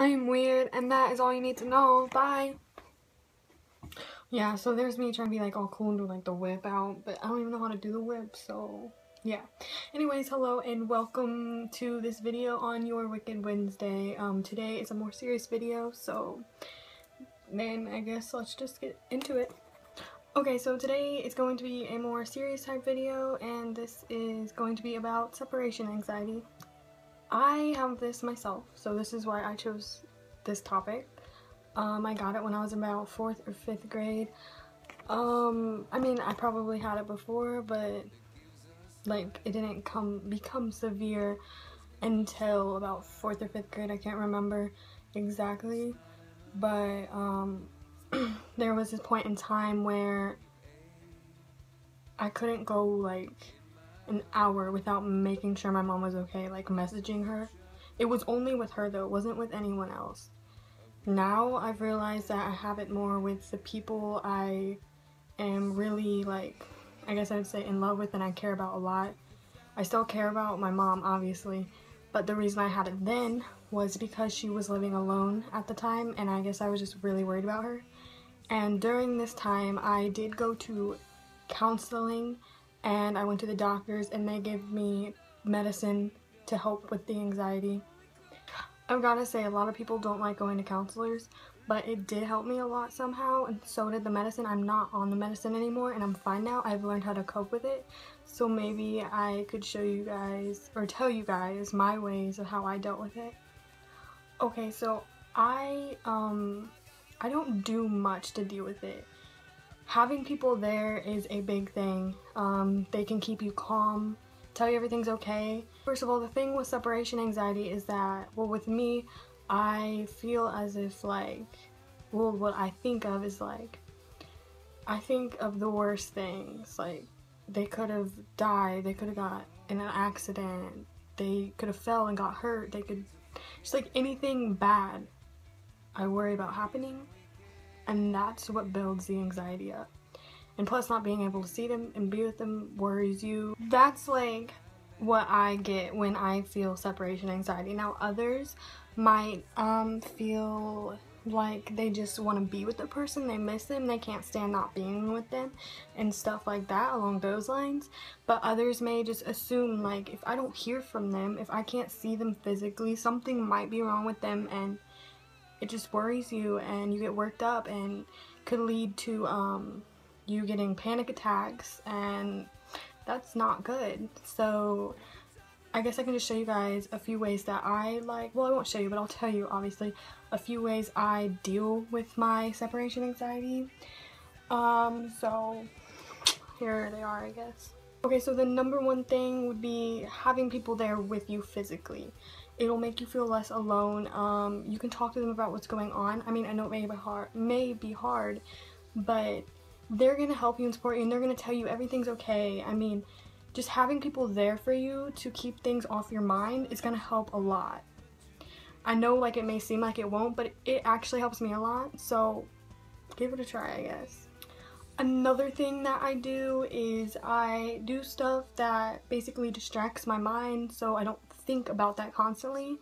I'm weird, and that is all you need to know. Bye. Yeah, so there's me trying to be like all cool and do like the whip out, but I don't even know how to do the whip, so yeah. Anyways, hello and welcome to this video on your Wicked Wednesday. Today is a more serious video, so then I guess let's just get into it. Okay, so today it's going to be a more serious type video, and this is going to be about separation anxiety. I have this myself, so this is why I chose this topic. I got it when I was about 4th or 5th grade. I mean, I probably had it before, but like it didn't become severe until about 4th or 5th grade. I can't remember exactly, but there was this point in time where I couldn't go like an hour without making sure my mom was okay, like messaging her. It was only with her though, it wasn't with anyone else. Now I've realized that I have it more with the people I am really, like, I guess I would say in love with and I care about a lot. I still care about my mom, obviously, but the reason I had it then was because she was living alone at the time, and I guess I was just really worried about her. And during this time I did go to counseling, and I went to the doctors and they gave me medicine to help with the anxiety. I've gotta say, a lot of people don't like going to counselors, but it did help me a lot somehow, and so did the medicine. I'm not on the medicine anymore and I'm fine now. I've learned how to cope with it, so maybe I could show you guys or tell you guys my ways of how I dealt with it. Okay, so I don't do much to deal with it. Having people there is a big thing. They can keep you calm, tell you everything's okay. First of all, the thing with separation anxiety is that, well, with me, I feel as if like, well, what I think of is like, I think of the worst things. Like, they could have died, they could have got in an accident, they could have fell and got hurt, they could, just like anything bad I worry about happening, and that's what builds the anxiety up. And plus, not being able to see them and be with them worries you. That's like what I get when I feel separation anxiety. Now others might feel like they just want to be with the person, they miss them, they can't stand not being with them and stuff like that along those lines. But others may just assume, like, if I don't hear from them, if I can't see them physically, something might be wrong with them, and it just worries you and you get worked up and could lead to you getting panic attacks, and that's not good. So I guess I can just show you guys a few ways that I like, well, I won't show you, but I'll tell you obviously a few ways I deal with my separation anxiety. So here they are, I guess. Okay, so the number one thing would be having people there with you physically. It'll make you feel less alone. You can talk to them about what's going on. I mean, I know it may be hard, but they're gonna help you and support you, and they're gonna tell you everything's okay. I mean, just having people there for you to keep things off your mind is gonna help a lot. I know, like, it may seem like it won't, but it actually helps me a lot, so give it a try, I guess. Another thing that I do is I do stuff that basically distracts my mind so I don't think about that constantly.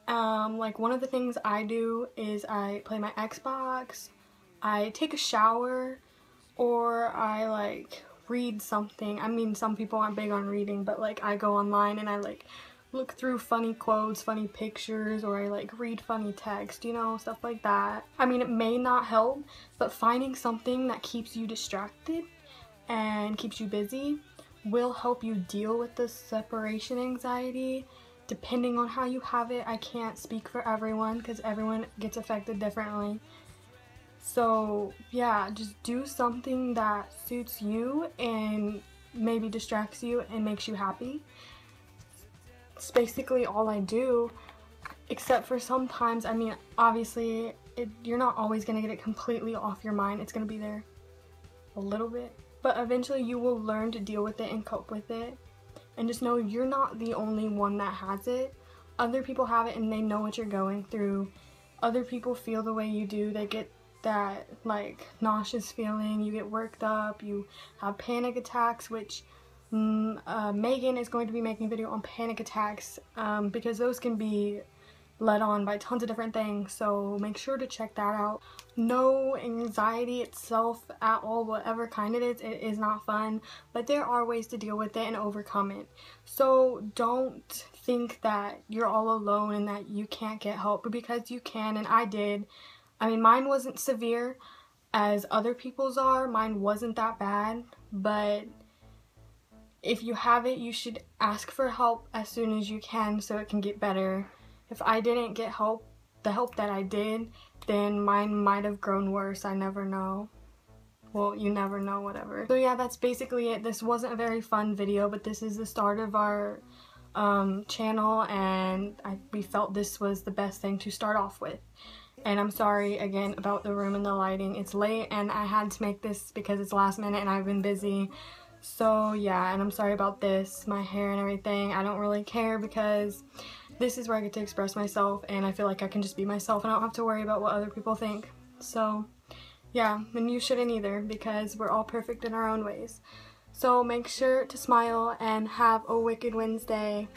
Like, one of the things I do is I play my Xbox, I take a shower, or I like read something. I mean, some people aren't big on reading, but like I go online and I like look through funny quotes, funny pictures, or I like read funny text, you know, stuff like that. I mean, it may not help, but finding something that keeps you distracted and keeps you busy will help you deal with the separation anxiety, depending on how you have it. I can't speak for everyone because everyone gets affected differently. So yeah, just do something that suits you and maybe distracts you and makes you happy. It's basically all I do, except for sometimes, I mean, obviously you're not always going to get it completely off your mind. It's going to be there a little bit, but eventually you will learn to deal with it and cope with it. And just know you're not the only one that has it. Other people have it and they know what you're going through. Other people feel the way you do. They get that like nauseous feeling, you get worked up, you have panic attacks, which Megan is going to be making a video on panic attacks, because those can be led on by tons of different things, so make sure to check that out. No, anxiety itself at all, whatever kind it is not fun, but there are ways to deal with it and overcome it. So don't think that you're all alone and that you can't get help, because you can, and I did. I mean, mine wasn't severe as other people's are. Mine wasn't that bad, but if you have it, you should ask for help as soon as you can so it can get better. If I didn't get help, the help that I did, then mine might have grown worse. I never know. Well, you never know, whatever. So yeah, that's basically it. This wasn't a very fun video, but this is the start of our channel, and we felt this was the best thing to start off with. And I'm sorry again about the room and the lighting. It's late and I had to make this because it's last minute and I've been busy. So yeah, and I'm sorry about this, my hair and everything. I don't really care because this is where I get to express myself, and I feel like I can just be myself and I don't have to worry about what other people think. So yeah, and you shouldn't either, because we're all perfect in our own ways. So make sure to smile and have a wicked Wednesday.